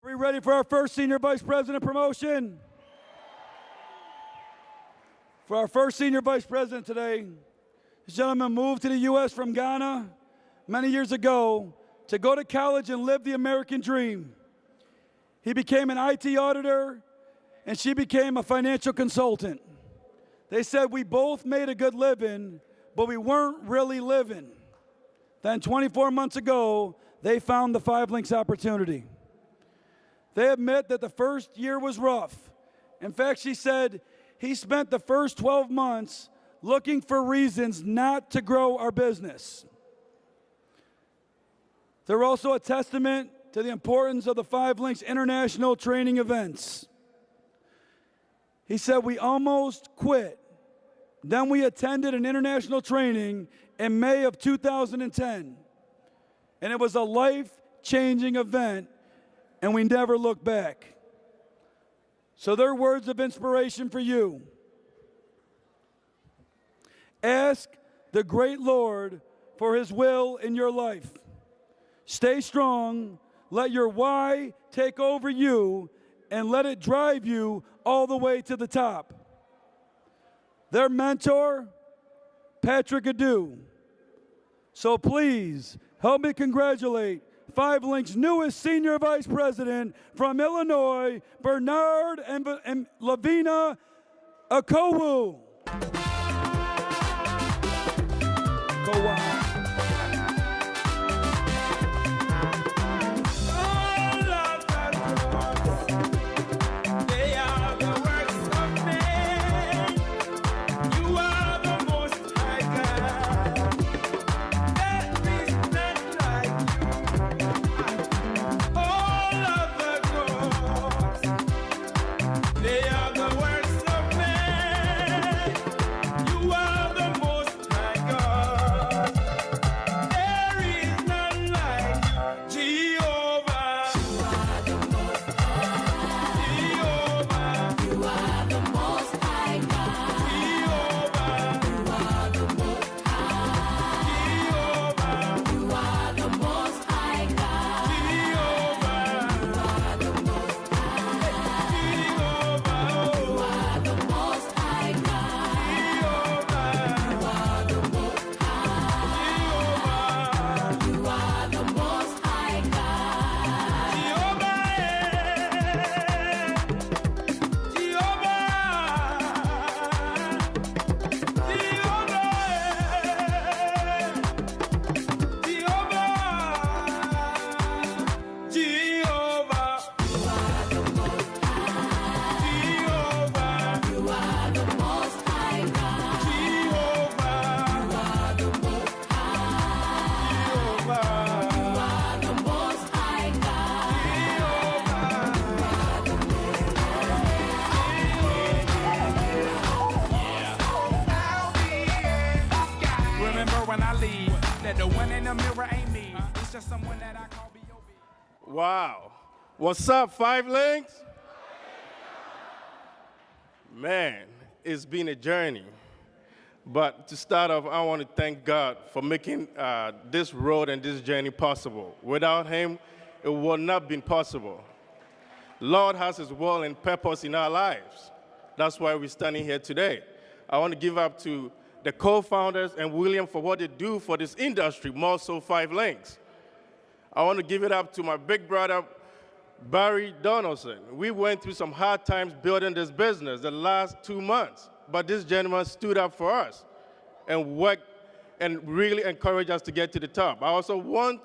Are we ready for our first Senior Vice President promotion? For our first Senior Vice President today, this gentleman moved to the U.S. from Ghana many years ago to go to college and live the American dream. He became an IT auditor, and she became a financial consultant. They said we both made a good living, but we weren't really living. Then 24 months ago, they found the 5 Links opportunity. They admit that the first year was rough. In fact, she said, he spent the first 12 months looking for reasons not to grow our business. They're also a testament to the importance of the 5 Links international training events. He said, we almost quit. Then we attended an international training in May of 2010. And it was a life-changing event, and we never looked back. So they're words of inspiration for you. Ask the great Lord for his will in your life. Stay strong, let your why take over you, and let it drive you all the way to the top. Their mentor, Patrick Adu. So please, help me congratulate 5 Links' newest Senior Vice President from Illinois, Bernard and Lavina Akowuah. Akowuah. Wow. What's up, 5 Links? Man, it's been a journey. But to start off, I want to thank God for making this road and this journey possible. Without him, it would not have been possible. Lord has his will and purpose in our lives. That's why we're standing here today. I want to give up to the co-founders and William for what they do for this industry, more so 5 Links. I want to give it up to my big brother, Barry Donaldson. We went through some hard times building this business the last 2 months, but this gentleman stood up for us and worked and really encouraged us to get to the top. I also want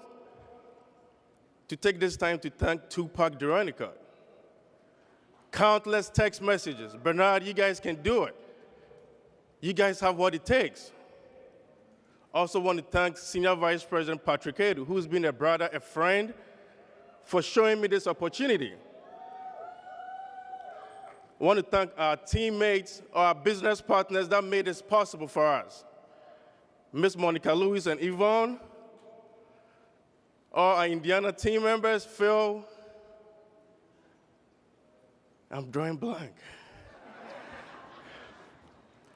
to take this time to thank Tupac Duronica. Countless text messages. Bernard, you guys can do it. You guys have what it takes. Also want to thank Senior Vice President Patrick Adu, who's been a brother, a friend, for showing me this opportunity. I want to thank our teammates, our business partners that made this possible for us. Miss Monica Lewis and Yvonne, all our Indiana team members, Phil, I'm drawing blank.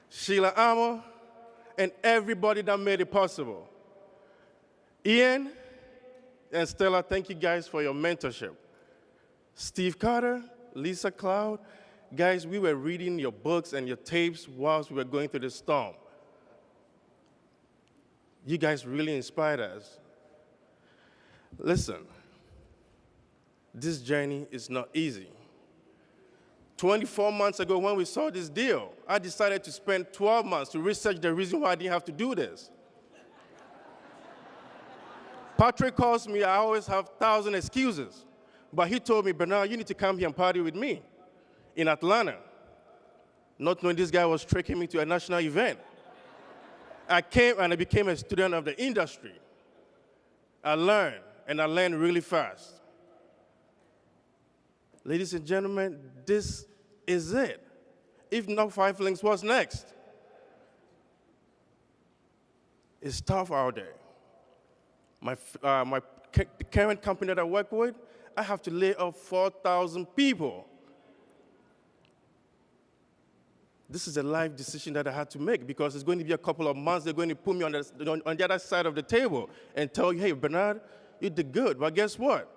Sheila Amo, and everybody that made it possible. Ian and Stella, thank you guys for your mentorship. Steve Carter, Lisa Cloud, guys, we were reading your books and your tapes whilst we were going through the storm. You guys really inspired us. Listen, this journey is not easy. 24 months ago when we saw this deal, I decided to spend 12 months to research the reason why I didn't have to do this. Patrick calls me, I always have 1,000 excuses. But he told me, Bernard, you need to come here and party with me in Atlanta. Not knowing this guy was tricking me to a national event. I came and I became a student of the industry. I learned, and I learned really fast. Ladies and gentlemen, this is it. If not 5 links, what's next? It's tough out there. The current company that I work with, I have to lay off 4,000 people. This is a life decision that I had to make because it's going to be a couple of months. They're going to put me on the other side of the table and tell you, hey, Bernard, you did good. But guess what?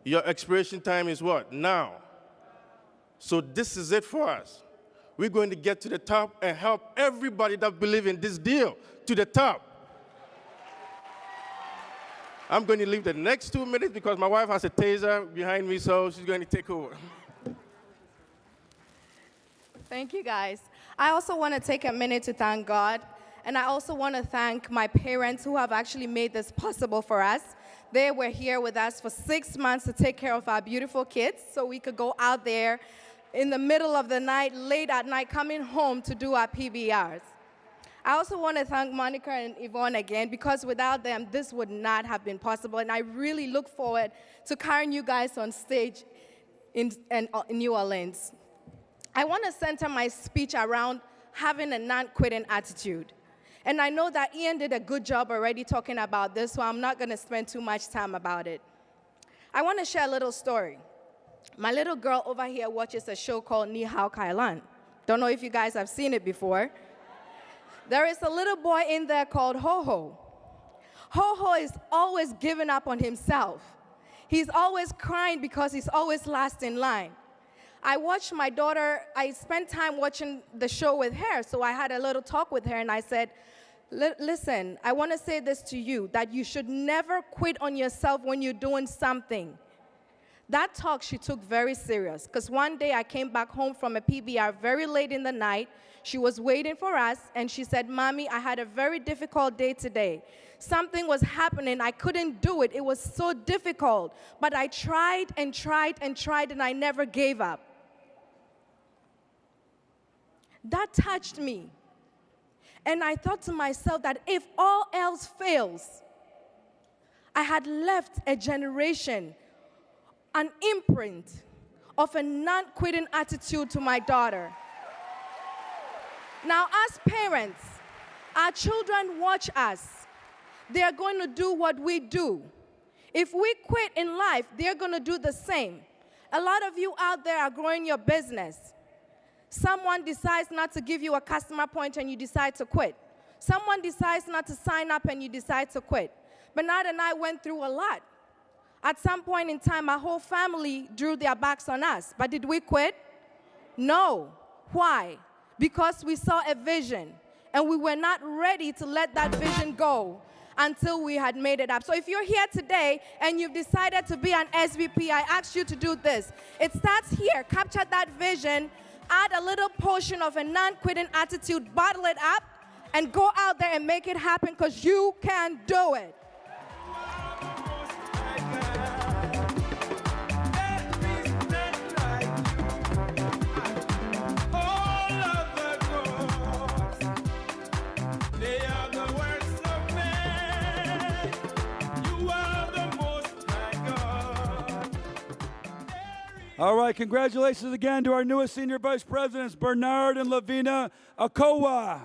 Your expiration time is what? Now. So this is it for us. We're going to get to the top and help everybody that believes in this deal to the top. I'm going to leave the next 2 minutes because my wife has a taser behind me, so she's going to take over. Thank you, guys. I also want to take a minute to thank God, and I also want to thank my parents who have actually made this possible for us. They were here with us for 6 months to take care of our beautiful kids so we could go out there in the middle of the night, late at night, coming home to do our PBRs. I also want to thank Monica and Yvonne again because without them, this would not have been possible, and I really look forward to carrying you guys on stage in New Orleans. I want to center my speech around having a non-quitting attitude. And I know that Ian did a good job already talking about this, so I'm not going to spend too much time about it. I want to share a little story. My little girl over here watches a show called Ni Hao Kai Lan. Don't know if you guys have seen it before. There is a little boy in there called Ho-Ho. Ho-Ho is always giving up on himself. He's always crying because he's always last in line. I watched my daughter, I spent time watching the show with her, so I had a little talk with her, and I said, listen, I want to say this to you, that you should never quit on yourself when you're doing something. That talk she took very serious, because one day I came back home from a PBR very late in the night. She was waiting for us, and she said, Mommy, I had a very difficult day today. Something was happening. I couldn't do it. It was so difficult. But I tried and tried and tried, and I never gave up. That touched me. And I thought to myself that if all else fails, I had left a generation, an imprint of a non-quitting attitude to my daughter. Now, as parents, our children watch us. They are going to do what we do. If we quit in life, they're going to do the same. A lot of you out there are growing your business. Someone decides not to give you a customer point and you decide to quit. Someone decides not to sign up and you decide to quit. Bernard and I went through a lot. At some point in time, our whole family drew their backs on us. But did we quit? No. Why? Because we saw a vision, and we were not ready to let that vision go until we had made it up. So if you're here today and you've decided to be an SVP, I ask you to do this. It starts here. Capture that vision, add a little portion of a non-quitting attitude, bottle it up, and go out there and make it happen because you can do it. All right, congratulations again to our newest senior vice presidents, Bernard and Lavina Akowuah.